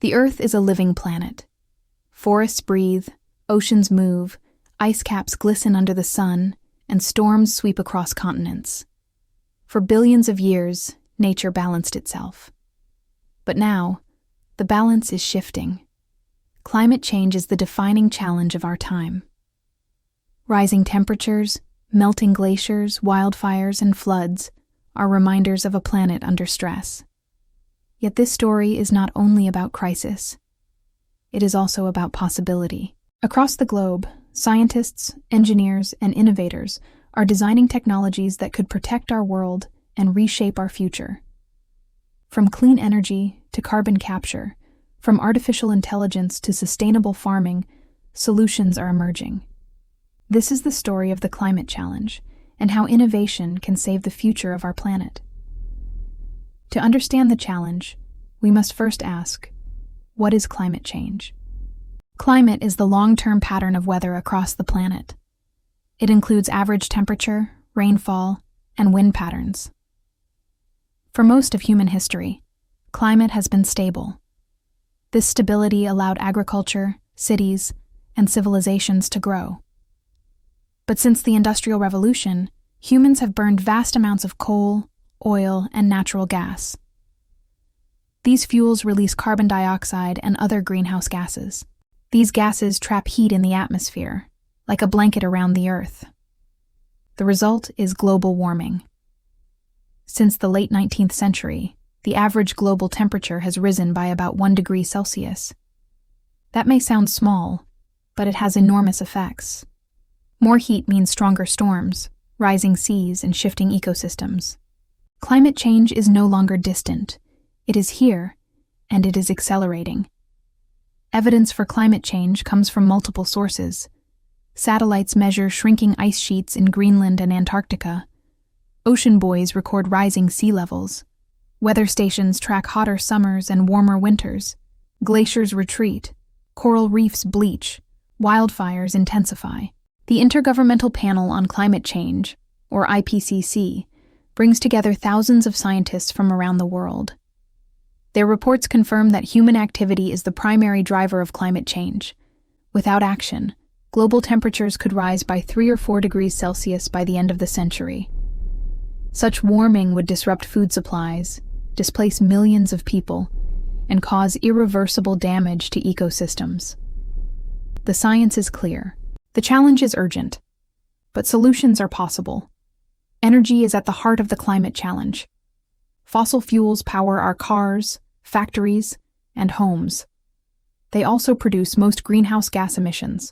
The Earth is a living planet. Forests breathe, oceans move, ice caps glisten under the sun, and storms sweep across continents. For billions of years, nature balanced itself. But now, the balance is shifting. Climate change is the defining challenge of our time. Rising temperatures, melting glaciers, wildfires, and floods are reminders of a planet under stress. Yet this story is not only about crisis. It is also about possibility. Across the globe, scientists, engineers, and innovators are designing technologies that could protect our world and reshape our future. From clean energy to carbon capture, from artificial intelligence to sustainable farming, solutions are emerging. This is the story of the climate challenge and how innovation can save the future of our planet. To understand the challenge, we must first ask, what is climate change? Climate is the long-term pattern of weather across the planet. It includes average temperature, rainfall, and wind patterns. For most of human history, climate has been stable. This stability allowed agriculture, cities, and civilizations to grow. But since the Industrial Revolution, humans have burned vast amounts of coal, oil, and natural gas. These fuels release carbon dioxide and other greenhouse gases. These gases trap heat in the atmosphere, like a blanket around the Earth. The result is global warming. Since the late 19th century, the average global temperature has risen by about 1 degree Celsius. That may sound small, but it has enormous effects. More heat means stronger storms, rising seas, and shifting ecosystems. Climate change is no longer distant. It is here, and it is accelerating. Evidence for climate change comes from multiple sources. Satellites measure shrinking ice sheets in Greenland and Antarctica. Ocean buoys record rising sea levels. Weather stations track hotter summers and warmer winters. Glaciers retreat. Coral reefs bleach. Wildfires intensify. The Intergovernmental Panel on Climate Change, or IPCC, brings together thousands of scientists from around the world. Their reports confirm that human activity is the primary driver of climate change. Without action, global temperatures could rise by 3 or 4 degrees Celsius by the end of the century. Such warming would disrupt food supplies, displace millions of people, and cause irreversible damage to ecosystems. The science is clear. The challenge is urgent, but solutions are possible. Energy is at the heart of the climate challenge. Fossil fuels power our cars, factories, and homes. They also produce most greenhouse gas emissions.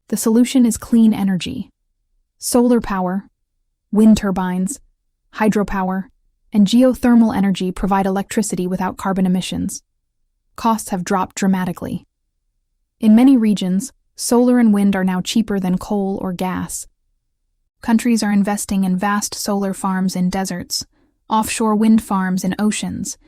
The solution is clean energy. Solar power, wind turbines, hydropower, and geothermal energy provide electricity without carbon emissions. Costs have dropped dramatically. In many regions, solar and wind are now cheaper than coal or gas. Countries are investing in vast solar farms in deserts, offshore wind farms in oceans,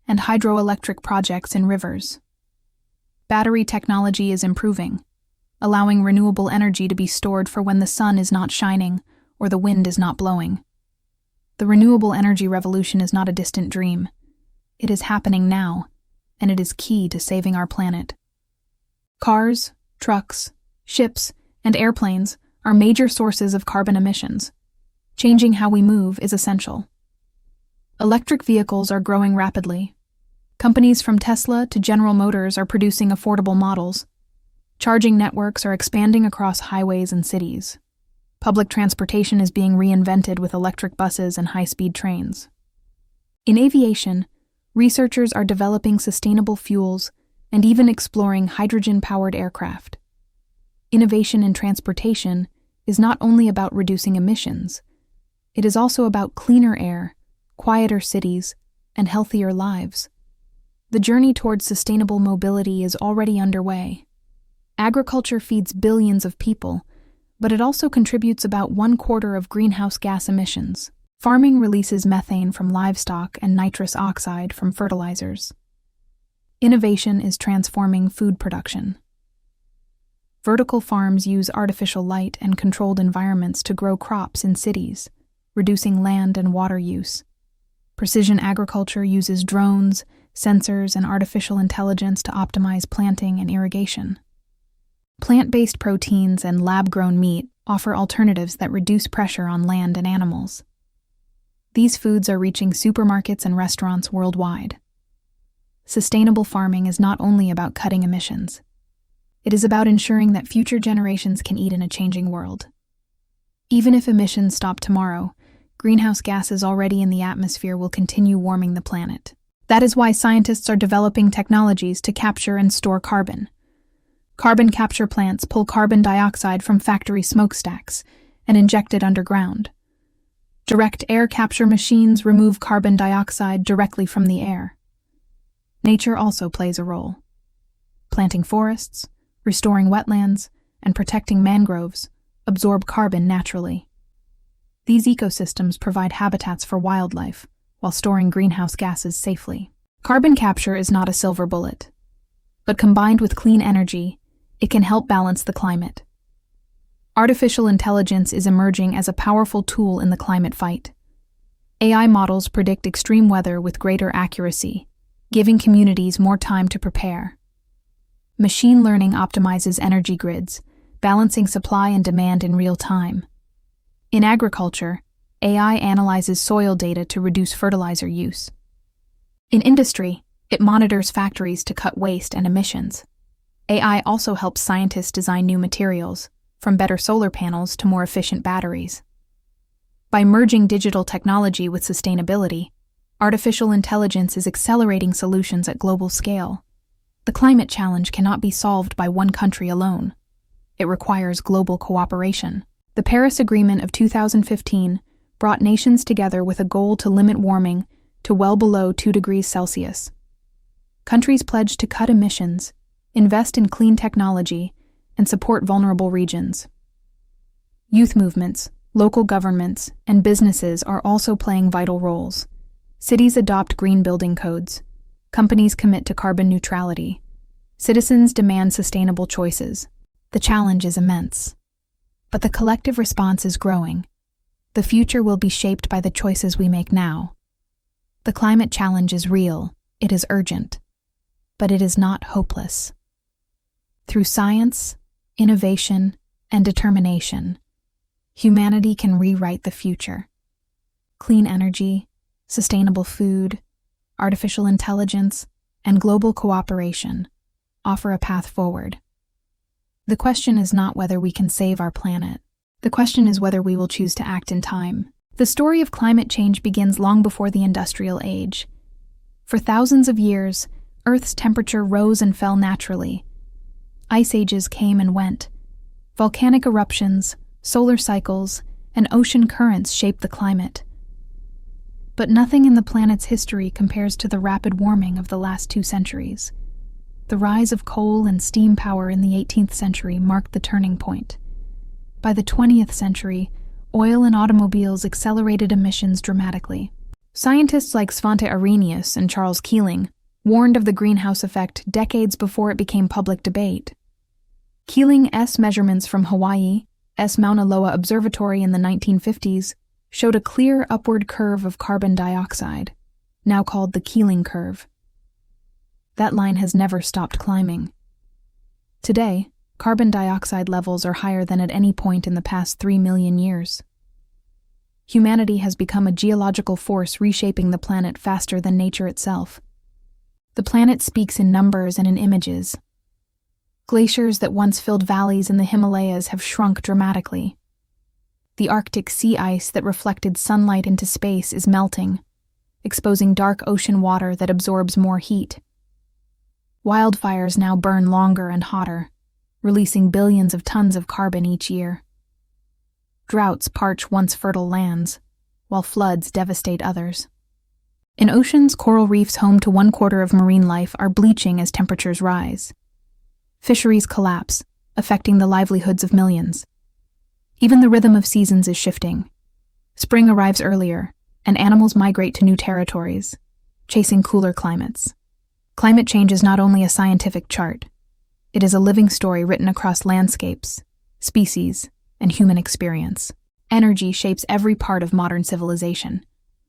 and hydroelectric projects in rivers. Battery technology is improving, allowing renewable energy to be stored for when the sun is not shining or the wind is not blowing. The renewable energy revolution is not a distant dream. It is happening now, and it is key to saving our planet. Cars, trucks, ships, and airplanes are major sources of carbon emissions. Changing how we move is essential. Electric vehicles are growing rapidly. Companies from Tesla to General Motors are producing affordable models. Charging networks are expanding across highways and cities. Public transportation is being reinvented with electric buses and high-speed trains. In aviation, researchers are developing sustainable fuels and even exploring hydrogen-powered aircraft. Innovation in transportation is not only about reducing emissions, it is also about cleaner air, quieter cities, and healthier lives. The journey towards sustainable mobility is already underway. Agriculture feeds billions of people, but it also contributes about 1/4 of greenhouse gas emissions. Farming releases methane from livestock and nitrous oxide from fertilizers. Innovation is transforming food production. Vertical farms use artificial light and controlled environments to grow crops in cities, reducing land and water use. Precision agriculture uses drones, sensors, and artificial intelligence to optimize planting and irrigation. Plant-based proteins and lab-grown meat offer alternatives that reduce pressure on land and animals. These foods are reaching supermarkets and restaurants worldwide. Sustainable farming is not only about cutting emissions. It is about ensuring that future generations can eat in a changing world. Even if emissions stop tomorrow, greenhouse gases already in the atmosphere will continue warming the planet. That is why scientists are developing technologies to capture and store carbon. Carbon capture plants pull carbon dioxide from factory smokestacks and inject it underground. Direct air capture machines remove carbon dioxide directly from the air. Nature also plays a role. Planting forests, restoring wetlands, and protecting mangroves absorb carbon naturally. These ecosystems provide habitats for wildlife while storing greenhouse gases safely. Carbon capture is not a silver bullet, but combined with clean energy, it can help balance the climate. Artificial intelligence is emerging as a powerful tool in the climate fight. AI models predict extreme weather with greater accuracy, giving communities more time to prepare. Machine learning optimizes energy grids, balancing supply and demand in real time. In agriculture, AI analyzes soil data to reduce fertilizer use. In industry, it monitors factories to cut waste and emissions. AI also helps scientists design new materials, from better solar panels to more efficient batteries. By merging digital technology with sustainability, artificial intelligence is accelerating solutions at global scale. The climate challenge cannot be solved by one country alone. It requires global cooperation. The Paris Agreement of 2015 brought nations together with a goal to limit warming to well below 2 degrees Celsius. Countries pledged to cut emissions, invest in clean technology, and support vulnerable regions. Youth movements, local governments, and businesses are also playing vital roles. Cities adopt green building codes. Companies commit to carbon neutrality. Citizens demand sustainable choices. The challenge is immense. But the collective response is growing. The future will be shaped by the choices we make now. The climate challenge is real, it is urgent, but it is not hopeless. Through science, innovation, and determination, humanity can rewrite the future. Clean energy, sustainable food, artificial intelligence, and global cooperation offer a path forward. The question is not whether we can save our planet. The question is whether we will choose to act in time. The story of climate change begins long before the industrial age. For thousands of years, Earth's temperature rose and fell naturally. Ice ages came and went. Volcanic eruptions, solar cycles, and ocean currents shaped the climate. But nothing in the planet's history compares to the rapid warming of the last 2 centuries. The rise of coal and steam power in the 18th century marked the turning point. By the 20th century, oil and automobiles accelerated emissions dramatically. Scientists like Svante Arrhenius and Charles Keeling warned of the greenhouse effect decades before it became public debate. Keeling's measurements from Hawaii's Mauna Loa Observatory in the 1950s showed a clear upward curve of carbon dioxide, now called the Keeling curve. That line has never stopped climbing. Today, carbon dioxide levels are higher than at any point in the past 3 million years. Humanity has become a geological force reshaping the planet faster than nature itself. The planet speaks in numbers and in images. Glaciers that once filled valleys in the Himalayas have shrunk dramatically. The Arctic sea ice that reflected sunlight into space is melting, exposing dark ocean water that absorbs more heat. Wildfires now burn longer and hotter, releasing billions of tons of carbon each year. Droughts parch once fertile lands, while floods devastate others. In oceans, coral reefs home to 1/4 of marine life are bleaching as temperatures rise. Fisheries collapse, affecting the livelihoods of millions. Even the rhythm of seasons is shifting. Spring arrives earlier, and animals migrate to new territories, chasing cooler climates. Climate change is not only a scientific chart, it is a living story written across landscapes, species, and human experience. Energy shapes every part of modern civilization.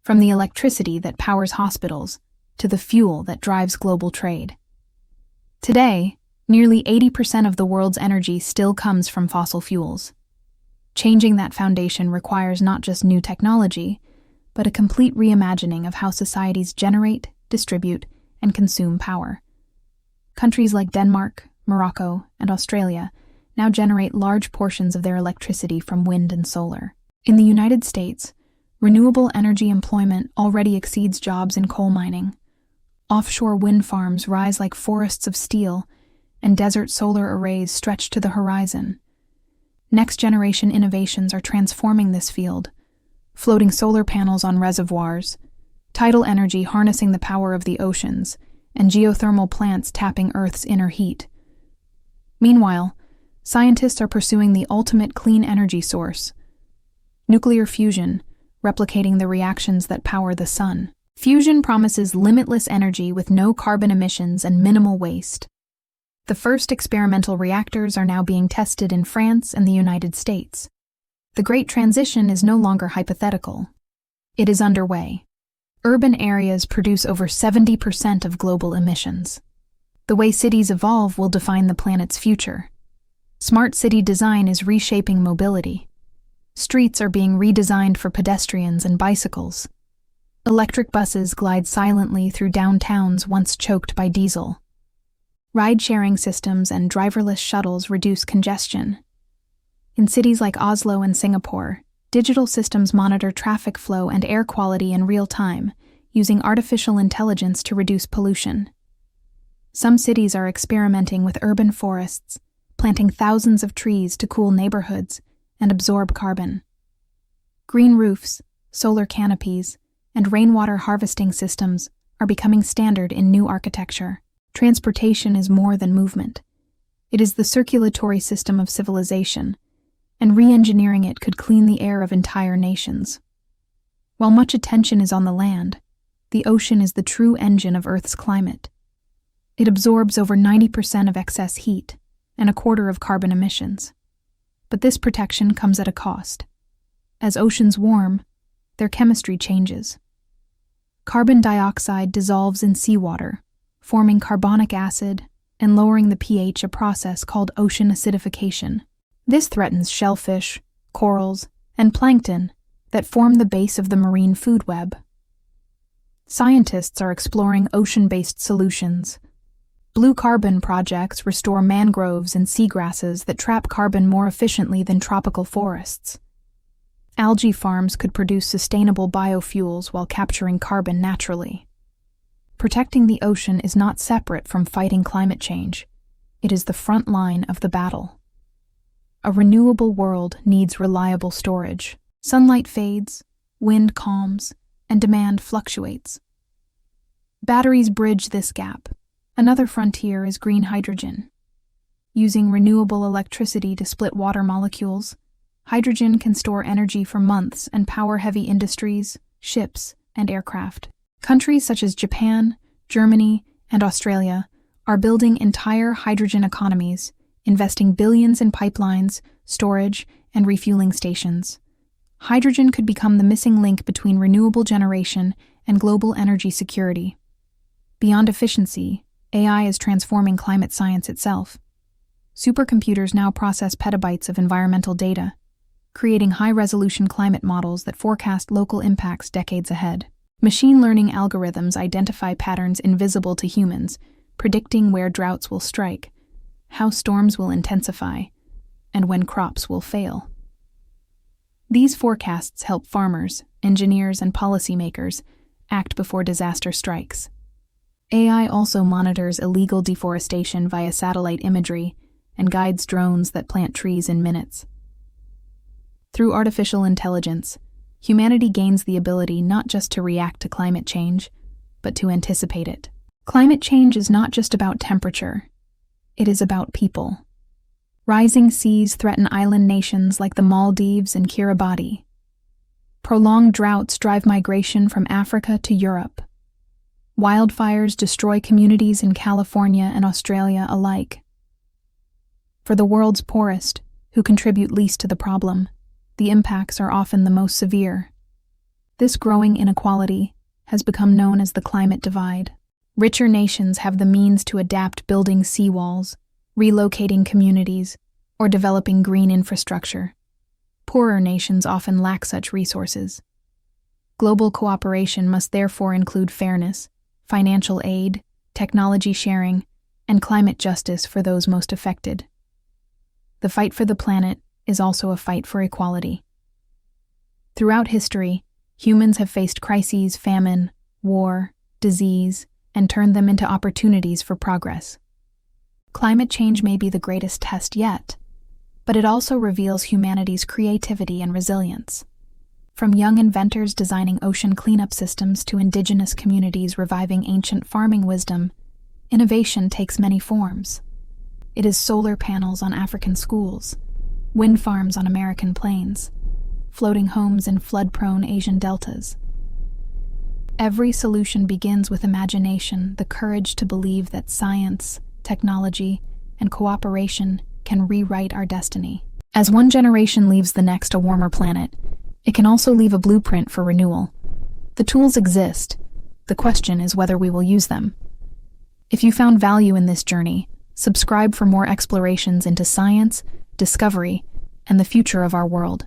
from the electricity that powers hospitals to the fuel that drives global trade. Today, nearly 80% of the world's energy still comes from fossil fuels. Changing that foundation requires not just new technology, but a complete reimagining of how societies generate, distribute, and consume power. Countries like Denmark, Morocco, and Australia now generate large portions of their electricity from wind and solar. In the United States, renewable energy employment already exceeds jobs in coal mining. Offshore wind farms rise like forests of steel, and desert solar arrays stretch to the horizon. Next-generation innovations are transforming this field: floating solar panels on reservoirs, tidal energy harnessing the power of the oceans, and geothermal plants tapping Earth's inner heat. Meanwhile, scientists are pursuing the ultimate clean energy source: nuclear fusion, replicating the reactions that power the sun. Fusion promises limitless energy with no carbon emissions and minimal waste. The first experimental reactors are now being tested in France and the United States. The Great Transition is no longer hypothetical. It is underway. Urban areas produce over 70% of global emissions. The way cities evolve will define the planet's future. Smart city design is reshaping mobility. Streets are being redesigned for pedestrians and bicycles. Electric buses glide silently through downtowns once choked by diesel. Ride-sharing systems and driverless shuttles reduce congestion. In cities like Oslo and Singapore, digital systems monitor traffic flow and air quality in real time, using artificial intelligence to reduce pollution. Some cities are experimenting with urban forests, planting thousands of trees to cool neighborhoods and absorb carbon. Green roofs, solar canopies, and rainwater harvesting systems are becoming standard in new architecture. Transportation is more than movement. It is the circulatory system of civilization, and re-engineering it could clean the air of entire nations. While much attention is on the land, the ocean is the true engine of Earth's climate. It absorbs over 90% of excess heat and a quarter of carbon emissions. But this protection comes at a cost. As oceans warm, their chemistry changes. Carbon dioxide dissolves in seawater, forming carbonic acid and lowering the pH, a process called ocean acidification. This threatens shellfish, corals, and plankton that form the base of the marine food web. Scientists are exploring ocean-based solutions. Blue carbon projects restore mangroves and seagrasses that trap carbon more efficiently than tropical forests. Algae farms could produce sustainable biofuels while capturing carbon naturally. Protecting the ocean is not separate from fighting climate change. It is the front line of the battle. A renewable world needs reliable storage. Sunlight fades, wind calms, and demand fluctuates. Batteries bridge this gap. Another frontier is green hydrogen. Using renewable electricity to split water molecules, hydrogen can store energy for months and power heavy industries, ships, and aircraft. Countries such as Japan, Germany, and Australia are building entire hydrogen economies, investing billions in pipelines, storage, and refueling stations. Hydrogen could become the missing link between renewable generation and global energy security. Beyond efficiency, AI is transforming climate science itself. Supercomputers now process petabytes of environmental data, creating high-resolution climate models that forecast local impacts decades ahead. Machine learning algorithms identify patterns invisible to humans, predicting where droughts will strike, how storms will intensify, and when crops will fail. These forecasts help farmers, engineers, and policymakers act before disaster strikes. AI also monitors illegal deforestation via satellite imagery and guides drones that plant trees in minutes. Through artificial intelligence, humanity gains the ability not just to react to climate change, but to anticipate it. Climate change is not just about temperature. It is about people. Rising seas threaten island nations like the Maldives and Kiribati. Prolonged droughts drive migration from Africa to Europe. Wildfires destroy communities in California and Australia alike. For the world's poorest, who contribute least to the problem, the impacts are often the most severe. This growing inequality has become known as the climate divide. Richer nations have the means to adapt, building seawalls, relocating communities, or developing green infrastructure. Poorer nations often lack such resources. Global cooperation must therefore include fairness, financial aid, technology sharing, and climate justice for those most affected. The fight for the planet is also a fight for equality. Throughout history, humans have faced crises, famine, war, disease, and turned them into opportunities for progress. Climate change may be the greatest test yet, but it also reveals humanity's creativity and resilience. From young inventors designing ocean cleanup systems to indigenous communities reviving ancient farming wisdom, innovation takes many forms. It is solar panels on African schools, wind farms on American plains, floating homes in flood-prone Asian deltas. Every solution begins with imagination, the courage to believe that science, technology, and cooperation can rewrite our destiny. As one generation leaves the next a warmer planet, it can also leave a blueprint for renewal. The tools exist. The question is whether we will use them. If you found value in this journey, subscribe for more explorations into science, discovery, and the future of our world.